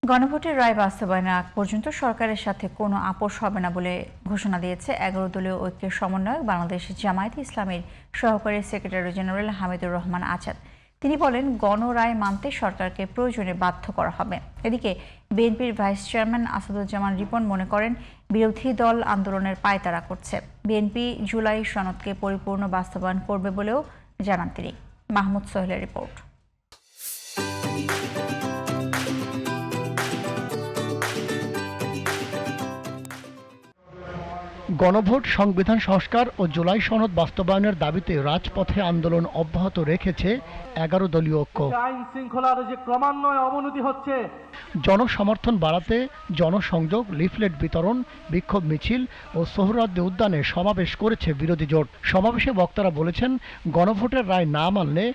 গণভোটের রায় বাস্তবায়নের আগ পর্যন্ত সরকারের সাথে কোনো আপোষ হবে না বলে ঘোষণা দিয়েছে 11 দলীয় ঐক্যের সমন্বয়ক বাংলাদেশ জামায়াতে ইসলামীর সহকারী সেক্রেটারি জেনারেল হামিদুর রহমান আজাদ। তিনি বলেন, গণরায় মানতে সরকারকে প্রয়োজনে বাধ্য করা হবে। এদিকে বিএনপির ভাইস চেয়ারম্যান আসাদুজ্জামান রিপন মনে করেন, বিরোধী দল আন্দোলনের পায়তারা করছে। বিএনপি জুলাই সনদকে পরিপূর্ণ বাস্তবায়ন করবে বলেও জানান তিনি। মাহমুদ সোহেলের রিপোর্ট। গণভোট, সংবিধান সংস্কার ও জুলাই সনদ বাস্তবায়নের দাবিতে রাজপথে আন্দোলন অব্যাহত রেখেছে 11 দলীয় ঐক্য। আইন শৃঙ্খলার যে ক্রমান্বয়ে অবনতি হচ্ছে, জনসমর্থন বাড়াতে জনসংযোগ, লিফলেট বিতরণ, বিক্ষোভ মিছিল ও সোহরাওয়ার্দী উদ্যানে সমাবেশ করেছে বিরোধী জোট। সমাবেশে বক্তারা বলেছেন, গণভোটের রায় না মানলে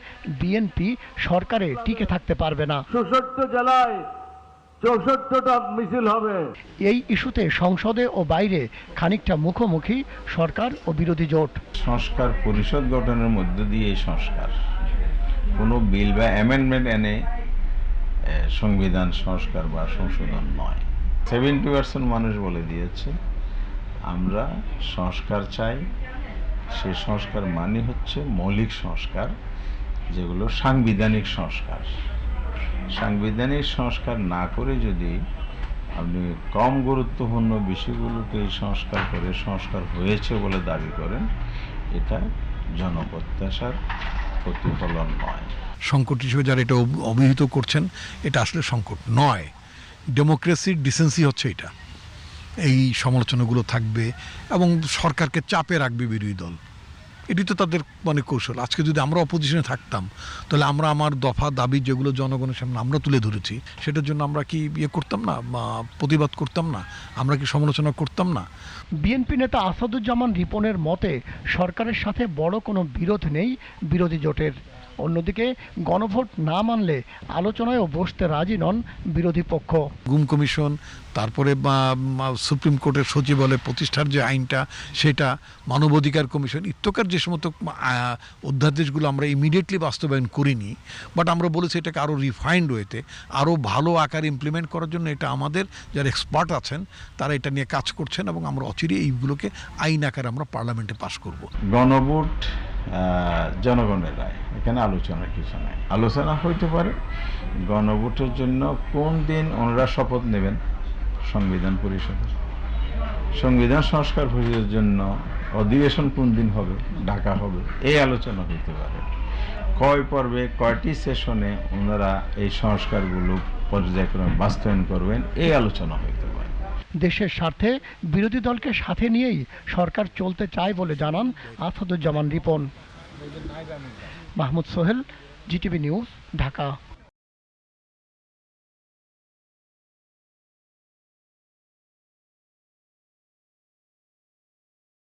বিএনপি সরকারে টিকে থাকতে পারবে না। 64 জেলায় 64টা মিছিল হবে। এই ইস্যুতে সংসদে ও বাইরে খানিকটা মুখোমুখি সরকার ও বিরোধী জোট। সংস্কার পরিষদ গঠনের মধ্য দিয়ে এই সংস্কার, কোনো বিল বা অ্যামেন্ডমেন্ট এনে সংবিধান সংস্কার বা সংশোধন নয়। 70% মানুষ বলে দিয়েছে আমরা সংস্কার চাই। সেই সংস্কার মানে হচ্ছে মৌলিক সংস্কার, যেগুলো সাংবিধানিক সংস্কার। সাংবিধানিক সংস্কার না করে যদি আপনি কম গুরুত্বপূর্ণ বিষয়গুলোকে সংস্কার করে সংস্কার হয়েছে বলে দাবি করেন, এটা জনপ্রত্যাশার প্রতিফলন নয়। সংকট হিসেবে যারা এটা অভিহিত করছেন, এটা আসলে সংকট নয়। ডেমোক্রেসির ডিসেন্সি হচ্ছে এটা। এই সমালোচনাগুলো থাকবে এবং সরকারকে চাপে রাখবে বিরোধী দল। এটি তো তাদের কৌশল। আজকে যদি আমরা অপোজিশনে থাকতাম, তাহলে আমরা আমার দফা দাবি যেগুলো জনগণের সামনে আমরা তুলে ধরেছি, সেটার জন্য আমরা কি করতাম না, প্রতিবাদ করতাম না, আমরা কি সমালোচনা করতাম না? বিএনপি নেতা আসাদুজ্জামান রিপনের মতে, সরকারের সাথে বড় কোনো বিরোধ নেই বিরোধী জোটের। অন্যদিকে গণভোট না মানলে আলোচনায়ও বসতে রাজি নন বিরোধী পক্ষ। গুম কমিশন, তারপরে সুপ্রিম কোর্টের সচিবালয় প্রতিষ্ঠার যে আইনটা, সেটা, মানবাধিকার কমিশন ইত্যাকার যে সমস্ত অধ্যাদেশগুলো আমরা ইমিডিয়েটলি বাস্তবায়ন করিনি, বাট আমরা বলেছি এটাকে আরও রিফাইন্ড ওয়েতে আরও ভালো আকারে ইমপ্লিমেন্ট করার জন্য এটা আমাদের যারা এক্সপার্ট আছেন তারা এটা নিয়ে কাজ করছেন এবং আমরা অচিরে এইগুলোকে আইন আকারে আমরা পার্লামেন্টে পাশ করব। গণভোট জনগণের রায়, এখানে আলোচনার কিছু নাই। আলোচনা হইতে পারে গণভোটের জন্য কোন দিন ওনারা শপথ নেবেন সংবিধান পরিষদের, সংবিধান সংস্কার পরিষদের জন্য অধিবেশন কোন দিন হবে, ঢাকা হবে, এই আলোচনা হইতে পারে। কয় পর্বে কয়টি সেশনে ওনারা এই সংস্কারগুলো পর্যায়ক্রমে বাস্তবায়ন করবেন, এই আলোচনা হইতে পারে। দেশের স্বার্থে বিরোধী দলকে সাথে নিয়েই সরকার চলতে চায় বলে জানান আসাদুজ্জামান রিপন। Mahmud Sohel, GTV news, Dhaka.